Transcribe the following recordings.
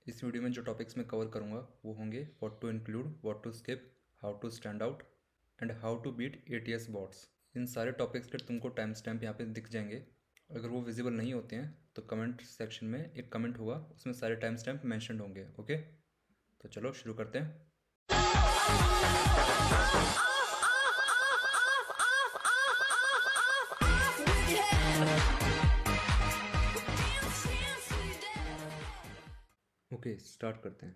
इस वीडियो में जो टॉपिक्स मैं कवर करूँगा वो होंगे what to include, what to skip, how to stand out and how to beat ATS bots. इन सारे टॉपिक्स के तुमको टाइम स्टैम्प यहाँ पे दिख जाएंगे। अगर वो विजिबल नहीं होते हैं तो कमेंट सेक्शन में एक कमेंट होगा, उसमें सारे टाइम स्टैम्प मैंशन होंगे। ओके, तो चलो शुरू करते हैं। ओके, स्टार्ट करते हैं।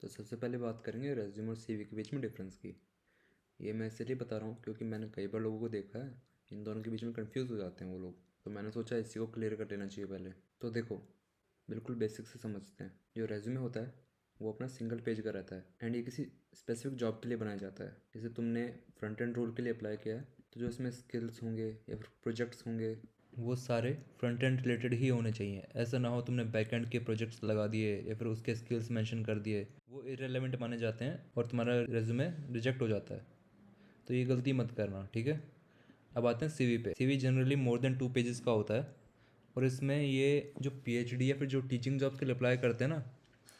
तो सबसे पहले बात करेंगे रेज्यूमे और CV के बीच में डिफरेंस की। ये मैं इसलिए बता रहा हूँ क्योंकि मैंने कई बार लोगों को देखा है, इन दोनों के बीच में कंफ्यूज हो जाते हैं वो लोग। तो मैंने सोचा इसी को क्लियर कर लेना चाहिए पहले। तो देखो, बिल्कुल बेसिक से समझते हैं। जो रेज्यूमे होता है वो अपना सिंगल पेज का रहता है एंड ये किसी स्पेसिफिक जॉब के लिए बनाया जाता है। जैसे तुमने फ्रंट एंड रोल के लिए अप्लाई किया है तो जो इसमें स्किल्स होंगे या फिर प्रोजेक्ट्स होंगे वो सारे फ्रंट एंड रिलेटेड ही होने चाहिए। ऐसा ना हो तुमने बैक एंड के प्रोजेक्ट्स लगा दिए या फिर उसके स्किल्स मेंशन कर दिए, वो इररेलेवेंट माने जाते हैं और तुम्हारा रेज्यूमे रिजेक्ट हो जाता है। तो ये गलती मत करना, ठीक है। अब आते हैं CV पे। CV generally more than 2 pages का होता है और इसमें ये जो PhD या फिर जो टीचिंग जॉब्स के लिए अप्लाई करते हैं ना,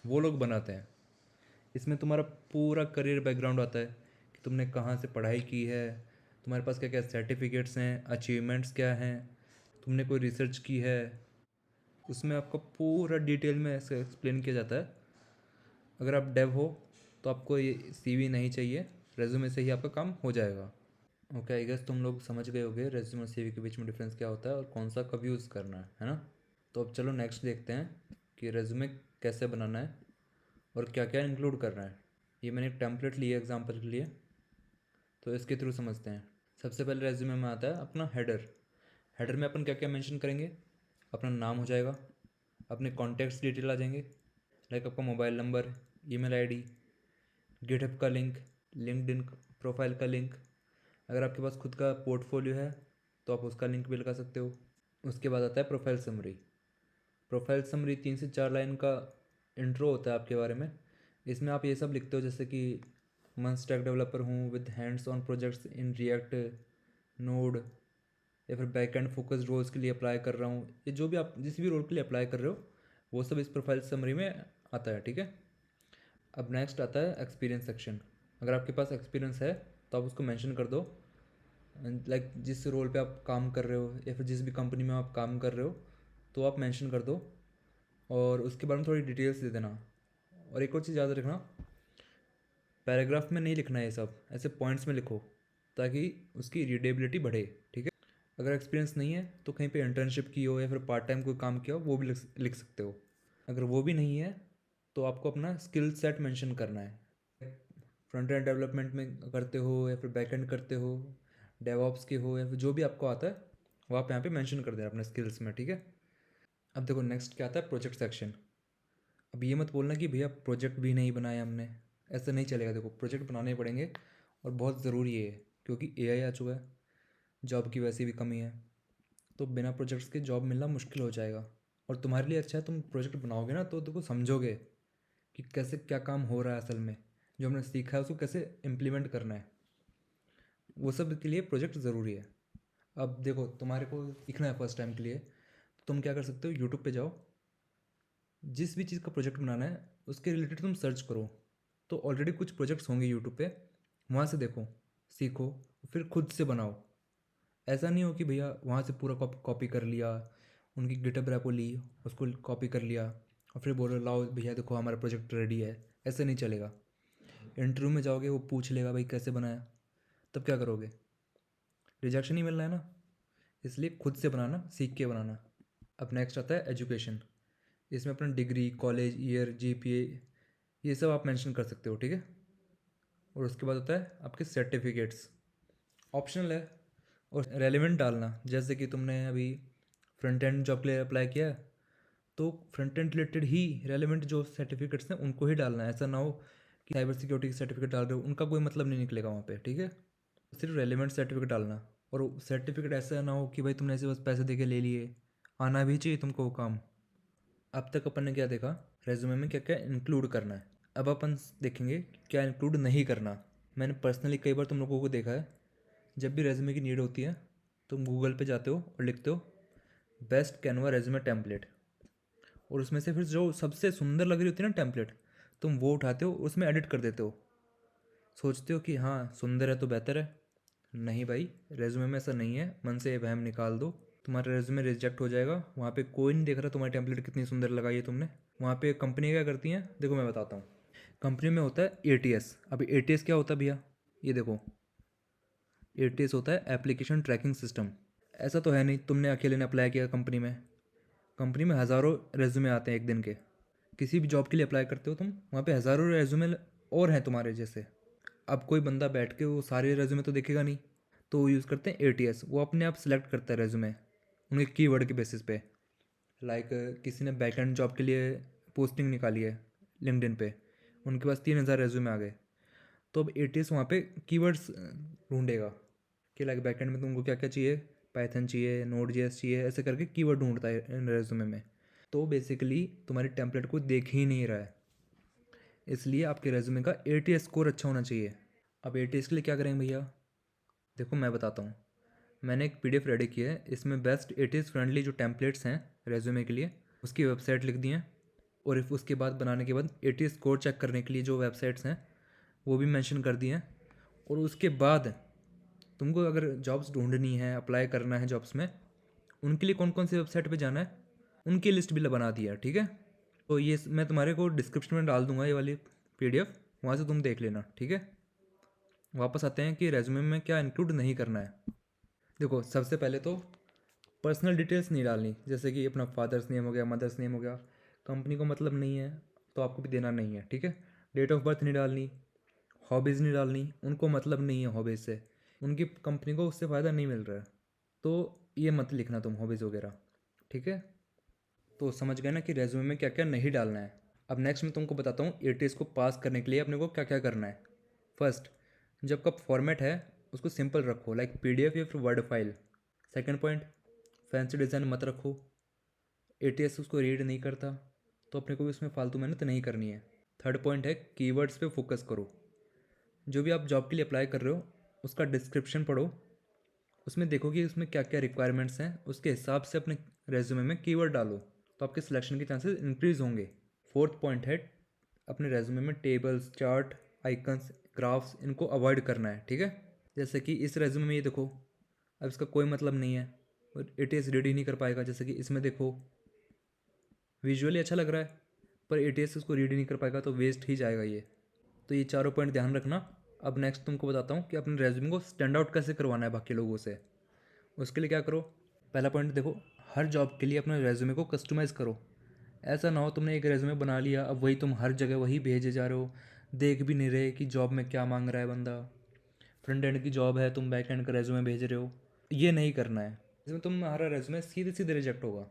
वो लोग बनाते हैं। इसमें तुम्हारा पूरा करियर बैकग्राउंड आता है कि तुमने कहाँ से पढ़ाई की है, तुम्हारे पास क्या क्या सर्टिफिकेट्स हैं, अचीवमेंट्स क्या हैं, तुमने कोई रिसर्च की है। उसमें आपका पूरा डिटेल में ऐसे एक्सप्लेन किया जाता है। अगर आप डेव हो तो आपको ये CV नहीं चाहिए, रेज्यूमे से ही आपका काम हो जाएगा। ओके, आई गेस तुम लोग समझ गए होगे रेज्यूमे और CV के बीच में डिफरेंस क्या होता है और कौन सा कब यूज़ करना है ना। तो अब चलो नेक्स्ट देखते हैं कि रेज्यूमे कैसे बनाना है और क्या क्या इंक्लूड करना है। ये मैंने एक टेम्पलेट लिया एग्जांपल के लिए, तो इसके थ्रू समझते हैं। सबसे पहले रेज्यूमे में आता है अपना हेडर। हेडर में अपन क्या क्या मेंशन करेंगे, अपना नाम हो जाएगा, अपने कॉन्टैक्ट्स डिटेल आ जाएंगे, लाइक आपका mobile number, email ID, GitHub का लिंक, लिंक्डइन प्रोफाइल का लिंक। अगर आपके पास खुद का पोर्टफोलियो है तो आप उसका लिंक भी लगा सकते हो। उसके बाद आता है प्रोफाइल समरी। प्रोफाइल समरी 3 से 4 लाइन का इंट्रो होता है आपके बारे में। इसमें आप ये सब लिखते हो जैसे कि मैं स्टैक डेवलपर हूँ with hands on projects in React, node, या फिर बैक एंड फोकस रोल्स के लिए अप्लाई कर रहा हूँ। ये जो भी आप जिस भी रोल के लिए अप्लाई कर रहे हो वो सब इस प्रोफाइल समरी में आता है, ठीक है। अब नेक्स्ट आता है एक्सपीरियंस सेक्शन। अगर आपके पास एक्सपीरियंस है तो आप उसको मेंशन कर दो, लाइक जिस रोल पे आप काम कर रहे हो या फिर जिस भी कंपनी में आप काम कर रहे हो तो आप मेंशन कर दो और उसके बारे में थोड़ी डिटेल्स दे देना। और एक और चीज़ याद रखना, पैराग्राफ में नहीं लिखना है ये सब, ऐसे पॉइंट्स में लिखो ताकि उसकी रीडेबिलिटी बढ़े, ठीक है। अगर एक्सपीरियंस नहीं है तो कहीं पे इंटर्नशिप की हो या फिर पार्ट टाइम कोई काम किया हो वो भी लिख सकते हो। अगर वो भी नहीं है तो आपको अपना स्किल सेट मेंशन करना है। फ्रंट एंड डेवलपमेंट में करते हो या फिर बैक एंड करते हो, डेवऑप्स के हो या फिर जो भी आपको आता है वो आप यहाँ पे मेंशन कर देना अपने स्किल्स में, ठीक है। अब देखो नेक्स्ट क्या आता है, प्रोजेक्ट सेक्शन। अब ये मत बोलना कि भैया प्रोजेक्ट भी नहीं बनाया हमने, ऐसा नहीं चलेगा। देखो प्रोजेक्ट बनाने पड़ेंगे और बहुत ज़रूरी है क्योंकि AI आ चुका है, जॉब की वैसे भी कमी है, तो बिना प्रोजेक्ट्स के जॉब मिलना मुश्किल हो जाएगा। और तुम्हारे लिए अच्छा है तुम प्रोजेक्ट बनाओगे ना तो देखो समझोगे कि कैसे क्या काम हो रहा है असल में, जो हमने सीखा है उसको कैसे इम्प्लीमेंट करना है। वो सब के लिए प्रोजेक्ट ज़रूरी है। अब देखो तुम्हारे को सीखना है फर्स्ट टाइम के लिए, तो तुम क्या कर सकते हो, यूट्यूब पे जाओ, जिस भी चीज़ का प्रोजेक्ट बनाना है उसके रिलेटेड तुम सर्च करो, तो ऑलरेडी कुछ प्रोजेक्ट्स होंगे यूट्यूब पे, वहाँ से देखो, सीखो, फिर खुद से बनाओ। ऐसा नहीं हो कि भैया वहाँ से पूरा कॉपी कर लिया, उनकी गिटहब रेपो ली, उसको कॉपी कर लिया और फिर बोलो लाओ भैया देखो हमारा प्रोजेक्ट रेडी है। ऐसे नहीं चलेगा। इंटरव्यू में जाओगे वो पूछ लेगा भाई कैसे बनाया, तब क्या करोगे, रिजेक्शन ही मिलना है ना। इसलिए खुद से बनाना, सीख के बनाना। अब नेक्स्ट आता है एजुकेशन। इसमें अपना डिग्री, कॉलेज, ईयर, GPA, ये सब आप मेंशन कर सकते हो, ठीक है। और उसके बाद होता है आपके सर्टिफिकेट्स, ऑप्शनल है और रेलिवेंट डालना। जैसे कि तुमने अभी फ्रंट एंड जॉब के लिए अप्लाई किया है तो फ्रंट एंड रिलेटेड ही रेलिवेंट जो सर्टिफिकेट्स हैं उनको ही डालना है। ऐसा ना हो कि साइबर सिक्योरिटी के सर्टिफिकेट डाल रहे हो, उनका कोई मतलब नहीं निकलेगा वहाँ पे, ठीक है। सिर्फ रेलिवेंट सर्टिफिकेट डालना। और सर्टिफिकेट ऐसा ना हो कि भाई तुमने ऐसे बस पैसे दे के ले लिए, आना भी चाहिए तुमको वो काम। अब तक अपन ने क्या देखा, रेज्यूमे में क्या क्या इंक्लूड करना है। अब अपन देखेंगे क्या इंक्लूड नहीं करना। मैंने पर्सनली कई बार तुम लोगों को देखा है, जब भी रेज्यूमे की नीड होती है तुम गूगल पे जाते हो और लिखते हो बेस्ट कैनवा रेज्यूमे टेम्पलेट, और उसमें से फिर जो सबसे सुंदर लग रही होती है ना टेम्पलेट, तुम वो उठाते हो, उसमें एडिट कर देते हो। सोचते हो कि हाँ सुंदर है तो बेहतर है। नहीं भाई, रेज्यूमे में ऐसा नहीं है, मन से ये वहम निकाल दो। तुम्हारा रेज्यूमे रिजेक्ट हो जाएगा, वहाँ पे कोई नहीं देख रहा तुम्हारी टेम्पलेट कितनी सुंदर लगाई है तुमने। वहाँ पे कंपनी क्या करती है, देखो मैं बताता हूँ। कंपनी में होता है एटीएस। अभी एटीएस क्या होता है भैया, ये देखो, एटीएस होता है एप्लीकेशन ट्रैकिंग सिस्टम। ऐसा तो है नहीं तुमने अकेले ने अप्लाई किया कंपनी में। कंपनी में हज़ारों रेज्यूमे आते हैं एक दिन के। किसी भी जॉब के लिए अप्लाई करते हो तुम, वहाँ पे हज़ारों रेज्यूमे और हैं तुम्हारे जैसे। अब कोई बंदा बैठ के वो सारे रेज्यूमे तो देखेगा नहीं, तो वो यूज़ करते हैं एटीएस। वो अपने आप सेलेक्ट करता है रेज्यूमे उनके कीवर्ड के बेसिस पे। लाइक किसी ने बैकएंड जॉब के लिए पोस्टिंग निकाली है लिंक्डइन पे, उनके पास 3,000 रेज्यूमे आ गए। तो अब एटीएस वहाँ पे कीवर्ड्स ढूंढेगा कि लाइक बैकएंड में तुमको क्या क्या चाहिए, पाइथन चाहिए, नोड जेएस चाहिए, ऐसे करके कीवर्ड ढूंढता है इन रेज्यूमे में। तो बेसिकली तुम्हारी टेम्पलेट को देख ही नहीं रहा है, इसलिए आपके रेज्यूमे का एटीएस स्कोर अच्छा होना चाहिए। अब एटीएस के लिए क्या करेंगे भैया, देखो मैं बताता हूँ। मैंने एक पीडीएफ रेडी किया है, इसमें बेस्ट एटीएस फ्रेंडली जो टेम्पलेट्स हैं रेज्यूमे के लिए, उसकी वेबसाइट लिख दी है। और if उसके बाद बनाने के बाद एटीएस स्कोर चेक करने के लिए जो वेबसाइट्स हैं वो भी मेंशन कर दिए हैं। और उसके बाद तुमको अगर जॉब्स ढूंढनी है, अप्लाई करना है जॉब्स में, उनके लिए कौन कौन सी वेबसाइट पे जाना है उनकी लिस्ट भी बना दी है, ठीक है। तो ये मैं तुम्हारे को डिस्क्रिप्शन में डाल दूंगा ये वाली पीडीएफ, वहाँ से तुम देख लेना, ठीक है। वापस आते हैं कि रेज्यूमे में क्या इंक्लूड नहीं करना है। देखो सबसे पहले तो पर्सनल डिटेल्स नहीं डालनी, जैसे कि अपना फादर्स नेम हो गया, मदर्स नेम हो गया। कंपनी को मतलब नहीं है तो आपको भी देना नहीं है, ठीक है। डेट ऑफ बर्थ नहीं डालनी, हॉबीज़ नहीं डालनी, उनको मतलब नहीं है हॉबीज़ से, उनकी कंपनी को उससे फ़ायदा नहीं मिल रहा है, तो ये मत लिखना तुम हॉबीज़ वगैरह, ठीक है। तो समझ गए ना कि रेज्यूमे में क्या क्या नहीं डालना है। अब नेक्स्ट मैं तुमको बताता हूँ एटीएस को पास करने के लिए अपने को क्या क्या करना है। फर्स्ट, जब का फॉर्मेट है उसको सिंपल रखो, लाइक पीडीएफ या फिर word file. Second point, fancy design मत रखो, एटीएस उसको रीड नहीं करता, तो अपने को भी उसमें फालतू मेहनत नहीं करनी है। थर्ड पॉइंट है कीवर्ड्स पे फोकस करो। जो भी आप जॉब के लिए अप्लाई कर रहे हो उसका डिस्क्रिप्शन पढ़ो, उसमें देखो कि उसमें क्या क्या रिक्वायरमेंट्स हैं, उसके हिसाब से अपने रेज्यूमे में कीवर्ड डालो, तो आपके सिलेक्शन के चांसेस इंक्रीज होंगे। फोर्थ पॉइंट है अपने रेज्यूमे में टेबल्स, चार्ट, आइकन्स, ग्राफ्स, इनको अवॉइड करना है, ठीक है। जैसे कि इस रेज्यूमे में ये देखो, अब इसका कोई मतलब नहीं है और इट इज़ रीड ही नहीं कर पाएगा। जैसे कि इसमें देखो विजुअली अच्छा लग रहा है पर एटीएस उसको रीड ही नहीं कर पाएगा, तो वेस्ट ही जाएगा ये। तो ये चारों पॉइंट ध्यान रखना। अब नेक्स्ट तुमको बताता हूँ कि अपने रेज्यूमे को स्टैंड आउट कैसे करवाना है बाकी लोगों से। उसके लिए क्या करो, पहला पॉइंट देखो, हर जॉब के लिए अपने रेज्यूमे को कस्टमाइज़ करो। ऐसा ना हो तुमने एक रेज्यूमे बना लिया, अब वही तुम हर जगह वही भेजे जा रहे हो, देख भी नहीं रहे कि जॉब में क्या मांग रहा है बंदा। फ्रंट एंड की जॉब है, तुम बैक एंड का रेज्यूमे भेज रहे हो, ये नहीं करना है। इसमें तुम्हारा रेज्यूमे सीधे सीधे रिजेक्ट होगा।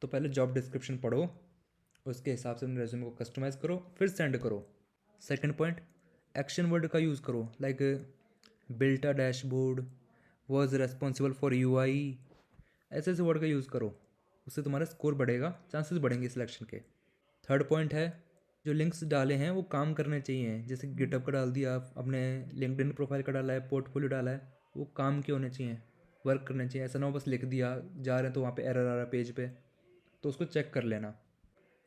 तो पहले जॉब डिस्क्रिप्शन पढ़ो, उसके हिसाब से अपने रेज्यूमे को कस्टमाइज़ करो, फिर सेंड करो। सेकंड पॉइंट, एक्शन वर्ड का यूज़ करो, like built a dashboard, was responsible for UI, ऐसे ऐसे वर्ड का यूज़ करो, उससे तुम्हारा स्कोर बढ़ेगा, चांसेस बढ़ेंगे सिलेक्शन के। थर्ड पॉइंट है जो लिंक्स डाले हैं वो काम करने चाहिए, जैसे गिटअप का डाल दिया, अपने लिंक्डइन प्रोफाइल का डाला है, पोर्टफोलियो डाला है, वो काम के होने चाहिए, वर्क करने चाहिए। ऐसा ना हो बस लिख दिया जा रहे हैं तो वहाँ पे एरर आ रहा है पेज पे, तो उसको चेक कर लेना।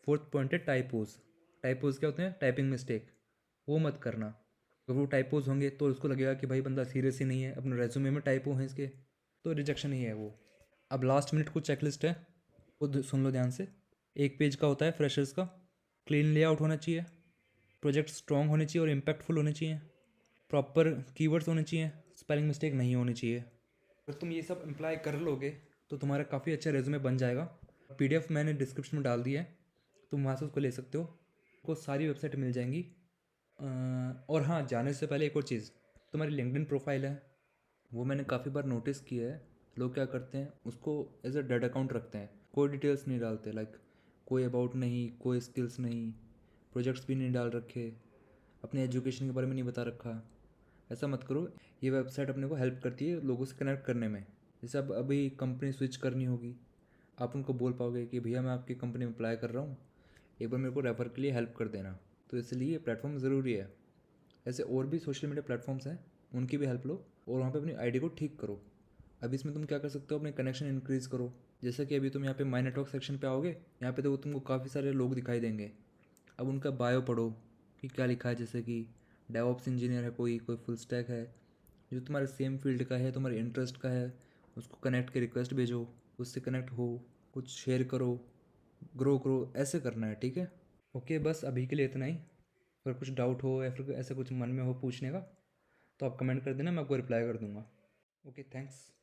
फोर्थ पॉइंट है टाइपोज। टाइपोज क्या होते हैं, टाइपिंग मिस्टेक, वो मत करना। अगर वो टाइपोज होंगे तो उसको लगेगा कि भाई बंदा सीरियस ही नहीं है, अपने रेज्यूमे में टाइपो हैं इसके, तो रिजेक्शन ही है वो। अब लास्ट मिनट कुछ चेकलिस्ट है, वो सुन लो ध्यान से। एक पेज का होता है फ्रेशर्स का, क्लीन लेआउट होना चाहिए, प्रोजेक्ट स्ट्रॉन्ग होने चाहिए और इम्पैक्टफुल होने चाहिए, प्रॉपर कीवर्ड्स होने चाहिए, स्पेलिंग मिस्टेक नहीं होनी चाहिए। अगर तुम ये सब अप्लाई कर लोगे तो तुम्हारा काफ़ी अच्छा रेज्यूमे बन जाएगा। पीडीएफ मैंने डिस्क्रिप्शन में डाल दी है, तुम वहाँ से उसको ले सकते हो, आपको सारी वेबसाइट मिल जाएंगी। और हाँ, जाने से पहले एक और चीज़, तुम्हारी लिंक्डइन प्रोफाइल है, वो मैंने काफ़ी बार नोटिस किया है, लोग क्या करते हैं उसको एज अ डेड अकाउंट रखते हैं, कोई डिटेल्स नहीं डालते, लाइक कोई अबाउट नहीं, कोई स्किल्स नहीं, प्रोजेक्ट्स भी नहीं डाल रखे, अपने एजुकेशन के बारे में नहीं बता रखा। ऐसा मत करो, ये वेबसाइट अपने को हेल्प करती है लोगों से कनेक्ट करने में। जैसे अब अभी कंपनी स्विच करनी होगी, आप उनको बोल पाओगे कि भैया मैं आपकी कंपनी में अप्लाई कर रहा हूँ, एक बार मेरे को रेफ़र के लिए हेल्प कर देना। तो इसलिए ये प्लेटफॉर्म ज़रूरी है। ऐसे और भी सोशल मीडिया प्लेटफॉर्म्स हैं, उनकी भी हेल्प लो और वहाँ पे अपनी आईडी को ठीक करो। अब इसमें तुम क्या कर सकते हो, अपने कनेक्शन इंक्रीज़ करो, जैसा कि अभी तुम यहाँ पे माई नेटवर्क सेक्शन पे आओगे, यहाँ पे तो तुमको काफ़ी सारे लोग दिखाई देंगे। अब उनका बायो पढ़ो कि क्या लिखा है, जैसे कि डेवऑप्स इंजीनियर है, कोई कोई फुल स्टैक है, जो तुम्हारे सेम फील्ड का है, तुम्हारे इंटरेस्ट का है, उसको कनेक्ट के रिक्वेस्ट भेजो, उससे कनेक्ट हो, कुछ शेयर करो, ग्रो करो, ऐसे करना है, ठीक है। ओके, बस अभी के लिए इतना ही। अगर कुछ डाउट हो या फिर ऐसा कुछ मन में हो पूछने का, तो आप कमेंट कर देना, मैं आपको रिप्लाई कर दूंगा। Okay, thanks.